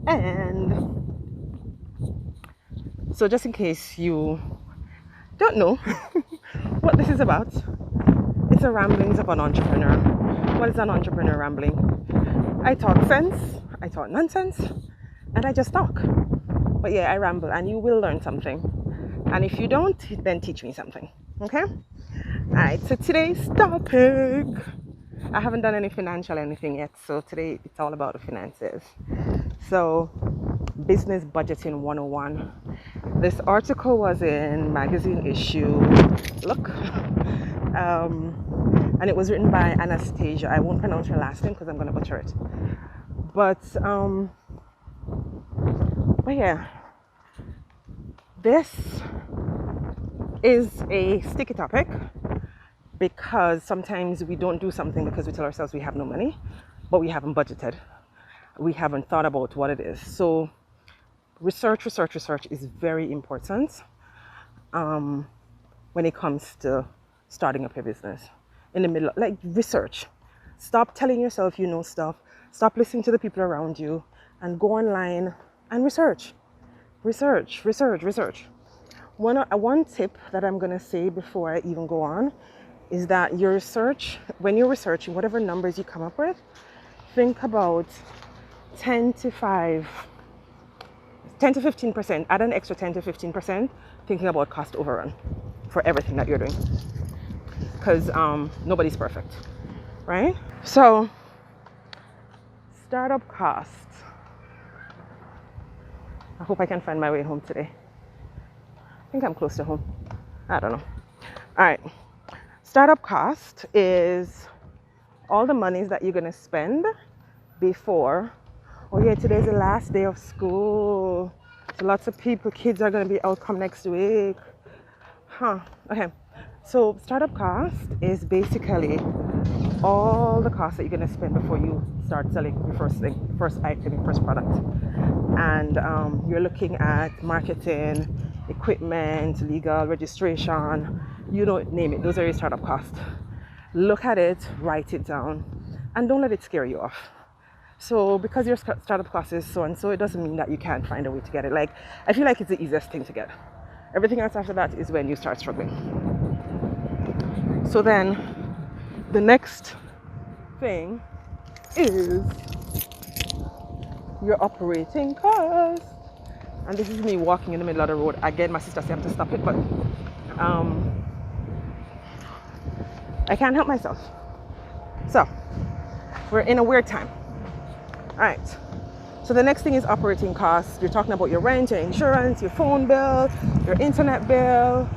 And so, just in case you don't know what this is about, it's a ramblings of an entrepreneur. What is an entrepreneur rambling? I talk sense, I talk nonsense, and I just talk. But yeah, I ramble, and you will learn something. And if you don't, then teach me something. Okay? Alright, so today's topic. I haven't done any financial anything yet, so today it's all about the finances. So, business budgeting 101. This article was in magazine issue. Look. And it was written by Anastasia. I won't pronounce her last name because I'm going to butcher it. But yeah, this is a sticky topic because sometimes we don't do something because we tell ourselves we have no money, but we haven't budgeted. We haven't thought about what it is. So research is very important when it comes to starting up your business. In the middle, like research. Stop telling yourself you know stuff. Stop listening to the people around you and go online and research. One tip that I'm going to say before I even go on is that your research, when you're researching, whatever numbers you come up with, think about 10 to 15%, add an extra 10 to 15% thinking about cost overrun for everything that you're doing. Because nobody's perfect, right? So, startup costs. I hope I can find my way home today. I think I'm close to home. I don't know. All right. Startup cost is all the monies that you're going to spend before. Oh yeah, today's the last day of school. So lots of kids are going to be out come next week. Okay. So startup cost is basically all the costs that you're going to spend before you start selling your first item, your first product. And you're looking at marketing, equipment, legal, registration, you know, name it. Those are your startup costs. Look at it, write it down, and don't let it scare you off. So because your startup cost is so and so, it doesn't mean that you can't find a way to get it. Like, I feel like it's the easiest thing to get. Everything else after that is when you start struggling. So then the next thing is your operating cost. And this is me walking in the middle of the road. Again, my sister said I have to stop it, but I can't help myself. So we're in a weird time. All right. So the next thing is operating costs. You're talking about your rent, your insurance, your phone bill, your internet bill,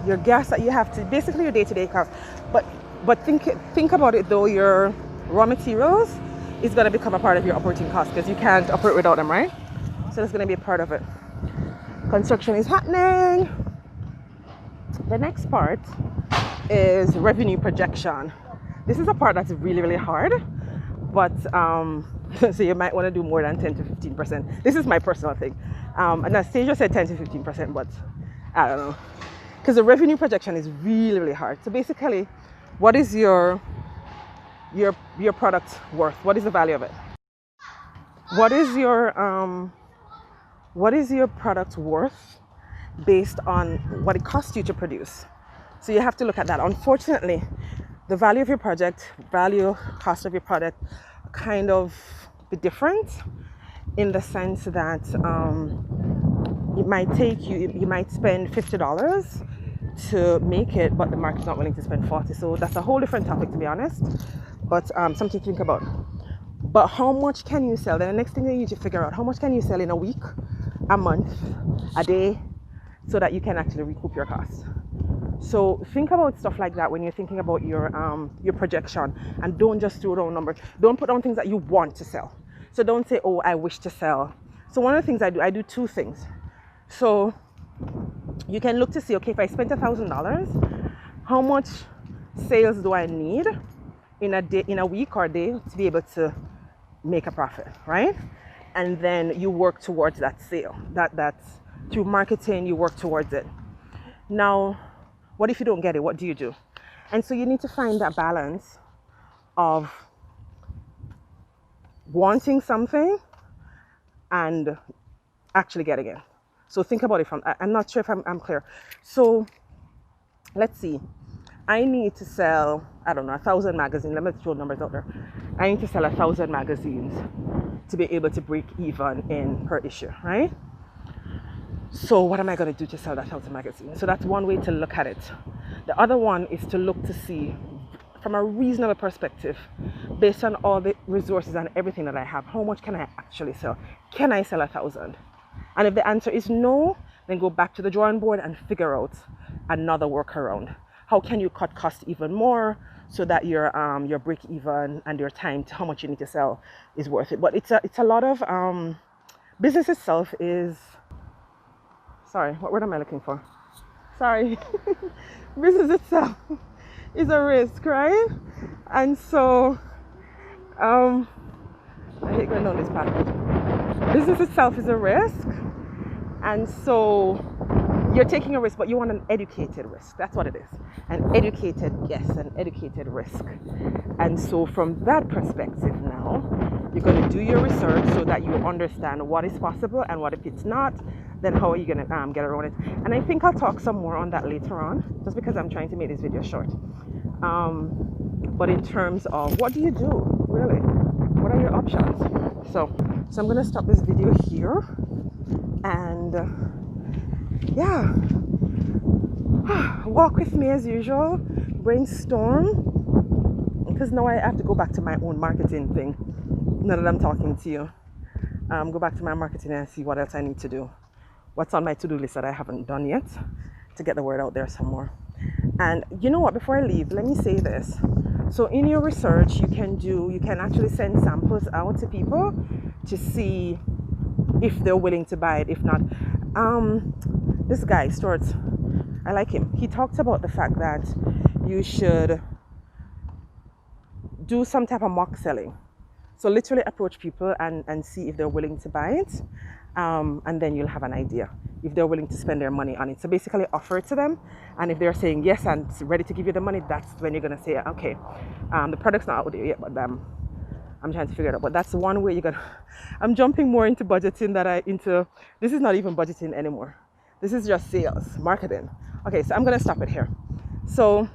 your gas that you have to, basically your day-to-day costs. But think about it though, your raw materials is going to become a part of your operating costs because you can't operate without them, right? So that's going to be a part of it. Construction is happening. The next part is revenue projection. This is a part that's really, really hard, but so you might want to do more than 10 to 15%. This is my personal thing. Anastasia said 10 to 15%, but I don't know. Because the revenue projection is really, really hard. So basically, what is your product worth? What is the value of it? What is your product worth based on what it costs you to produce? So you have to look at that. Unfortunately, the value of your project, cost of your product kind of be different in the sense that it might take you might spend $50 to make it, but the market's not willing to spend $40. So that's a whole different topic, to be honest, but something to think about. But how much can you sell? Then the next thing you need to figure out, how much can you sell in a week, a month, a day, so that you can actually recoup your costs. So think about stuff like that when you're thinking about your projection, and don't just throw down numbers. Don't put down things that you want to sell. So don't say, oh, I wish to sell. So one of the things I do two things. So you can look to see, okay, if I spent $1,000, how much sales do I need in a week or a day to be able to make a profit, right? And then you work towards that sale. That's through marketing, you work towards it. Now, what if you don't get it? What do you do? And so you need to find that balance of wanting something and actually getting it. So think about it from, I'm not sure if I'm clear. So let's see. I need to sell, I don't know, 1,000 magazines. Let me throw numbers out there. I need to sell 1,000 magazines to be able to break even in per issue, right? So what am I going to do to sell that 1,000 magazines? So that's one way to look at it. The other one is to look to see from a reasonable perspective, based on all the resources and everything that I have, how much can I actually sell? Can I sell 1,000? And if the answer is no, then go back to the drawing board and figure out another workaround. How can you cut costs even more so that your break even and your time to how much you need to sell is worth it? But it's a lot of business itself is, sorry, what word am I looking for? Sorry. Business itself is a risk, right? And so I hate going down this path. Business itself is a risk, and so you're taking a risk, but you want an educated risk. That's what it is. An educated guess, an educated risk. And so from that perspective now, you're going to do your research so that you understand what is possible, and what if it's not, then how are you going to get around it. And I think I'll talk some more on that later on, just because I'm trying to make this video short. But in terms of what do you do, really? What are your options? So I'm going to stop this video here, and yeah, walk with me as usual, brainstorm, because now I have to go back to my own marketing thing now that I'm talking to you. Go back to my marketing and see what else I need to do, what's on my to-do list that I haven't done yet to get the word out there some more. And you know what, before I leave, let me say this. So in your research, you can actually send samples out to people to see if they're willing to buy it. If not, this guy, Stuart, I like him. He talks about the fact that you should do some type of mock selling. So literally approach people and see if they're willing to buy it. And then you'll have an idea if they're willing to spend their money on it. So basically offer it to them. And if they're saying yes and ready to give you the money, that's when you're going to say, okay, the product's not out there yet, but I'm trying to figure it out. But that's one way you're going to, I'm jumping more into budgeting this is not even budgeting anymore. This is just sales, marketing. Okay, so I'm going to stop it here. So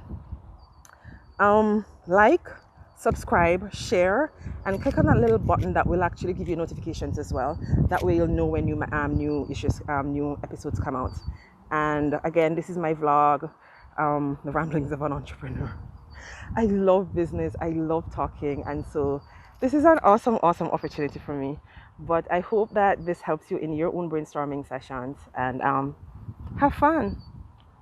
like, subscribe, share, and click on that little button that will actually give you notifications as well. That way you'll know when new episodes come out. And again, this is my vlog, the ramblings of an entrepreneur. I love business, I love talking, and so this is an awesome opportunity for me. But I hope that this helps you in your own brainstorming sessions, and have fun.